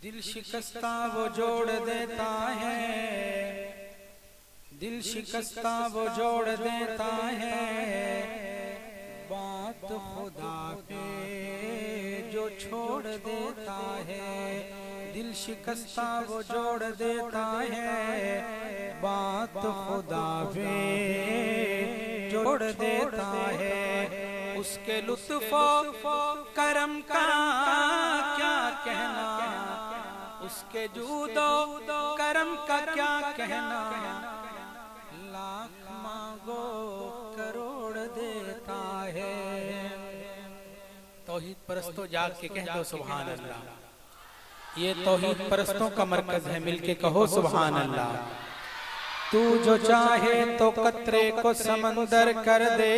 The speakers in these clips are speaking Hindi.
दिल शिकस्ता वो जोड़ देता है, दिल शिकस्ता वो जोड़ देता है, बात खुदा पे जो छोड़ देता है। दिल शिकस्ता वो जोड़ देता है, बात खुदा पे जोड़ देता है। उसके लुत्फ़ो करम का क्या कहना, उसके जूदो करम का क्या कहना, लाख मांगो करोड़ देता है। तौहीद परस्तों जाग के कह दो सुभान अल्लाह। ये तौहीद परस्तों का मरकज है, मिलके कहो सुभान अल्लाह। तू जो चाहे तो कतरे को समंदर कर दे,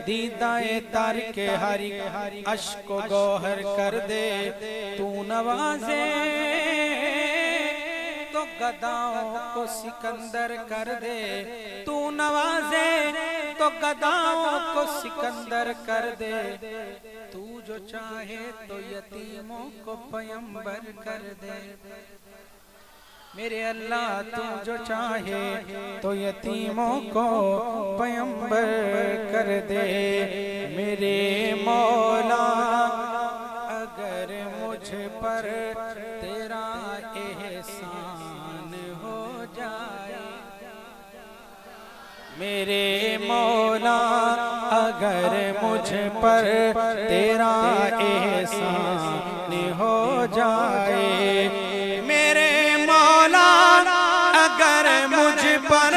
दीदाए तारिके हरी अश्क को गौहर कर दे। तू नवाजे तो गदाओं को सिकंदर कर दे, तू नवाजे तो गदाओं को सिकंदर कर दे। तू जो चाहे तो यतीमों को पैगंबर कर दे। मेरे अल्लाह तू जो चाहे तो यतीमों को पैगंबर कर दे। मेरे मौला अगर मुझ पर तेरा एहसान हो जाए, मेरे मौला अगर मुझ पर तेरा एहसान हो जाए, मेरे मौला अगर मुझ पर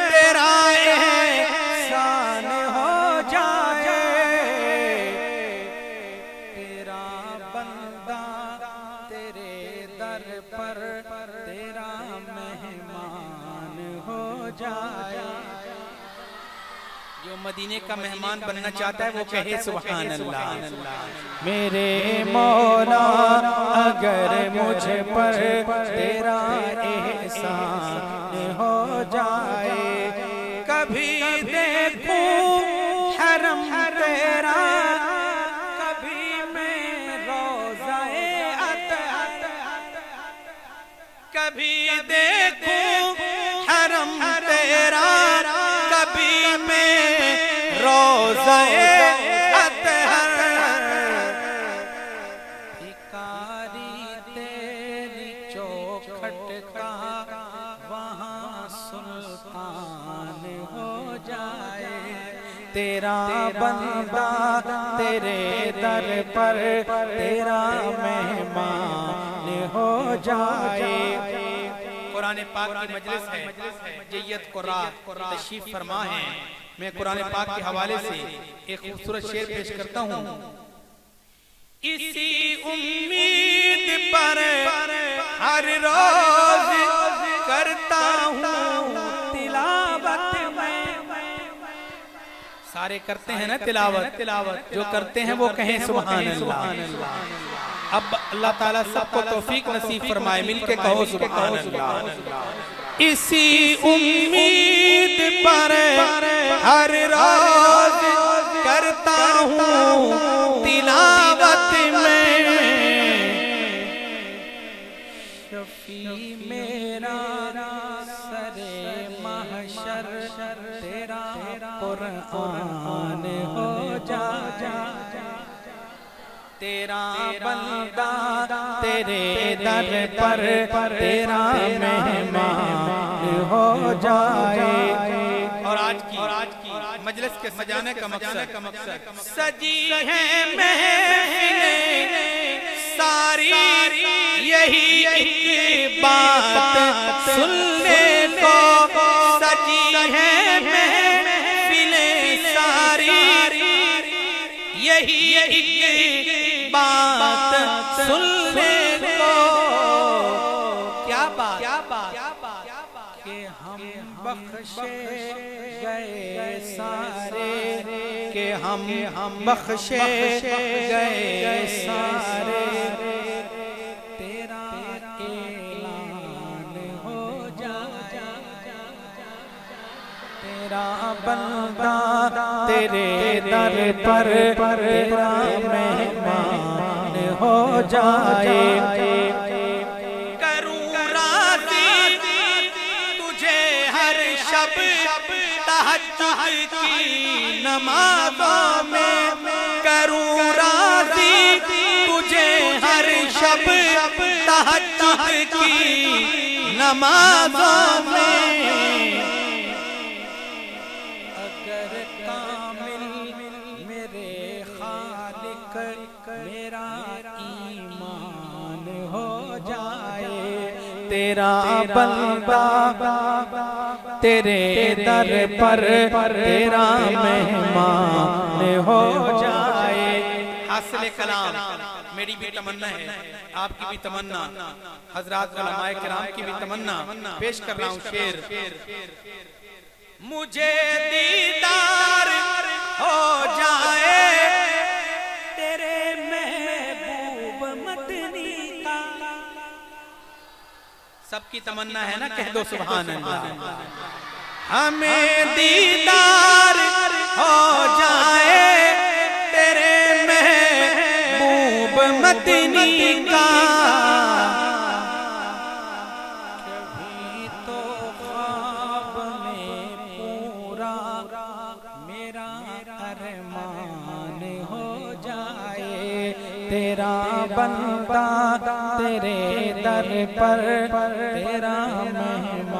तेरा एहसान हो जाए, तेरा बंदा तेरे दर पर तेरा मेहमान हो जाए। जो मदीने का मेहमान बनना चाहता है वो कहे सुभान अल्लाह। मेरे मौला अगर मुझ पर तेरा एहसान हो जाए, कभी देखूं हरम तेरा, कभी मैं रोज़ाए अतहर, कभी देखूं हरम तेरा, कभी मैं रोज़ाए अतहर। भिखारी तेरी चौखट का वहाँ सुल्तान हो जाए, तेरा बंदा तेरे दर पर तेरा मेहमान हो जाए। कुरान पाक की मजलिस है, जय्यत कुरा तशरीफ फरमा है। मैं कुरान पाक के हवाले से एक खूबसूरत शेर पेश करता हूँ। इसी उम्मीद पर हर रोज करता हूँ तिलावत में। सारे करते हैं ना तिलावत, जो करते हैं वो कहें सुभान अल्लाह। अब अल्लाह ताला सबको तौफीक नसीब फरमाए, मिलके कहो सुभान अल्लाह। इसी उम्मीद पर हर रोज करता हूँ तिलावत में, शफी मेरा सरे महशर तेरा कुरान हो जाए, तेरा बंदा तेरे दर पर तेरा मेहमान हो जाए। और आज की मजलिस के सजाने का मकसद सजी है महफिलें सारी, यही एक बात सुनने को। सजी है महफिलें सारी, यही एक बात सुनने को। क्या बात कि हम बख्शे गए सारे, कि हम बख्शे गए सारे, तेरा ऐलान हो जाए, तेरा बंदा तेरे दर पर तेरा मेहमान हो जाए। तहज्जुद की नमाज़ों में करूं राज़ी तुझे हर शब तहज्जुद की नमाज़ों में। अगर कामिल मेरे खालिक मेरा ईमान हो जाए, तेरा बंदा तेरे दर पर तेरा मेहमान हो जाए। हासिल कलाम मेरी भी तमन्ना है, आपकी भी तमन्ना, हजरात उलमाए किराम की भी तमन्ना, पेश कर रहा हूँ शेर। मुझे दीदार हो जाए तेरे महबूब मदनी का। सबकी तमन्ना है ना, कह दो सुभान अल्लाह। हमें दीदार हो जाए तेरे महबूब मदनी का। कभी तो ख्वाब में पूरा मेरा अरमान हो जाए, तेरा बंदा तेरे दर पर तेरा मेहमान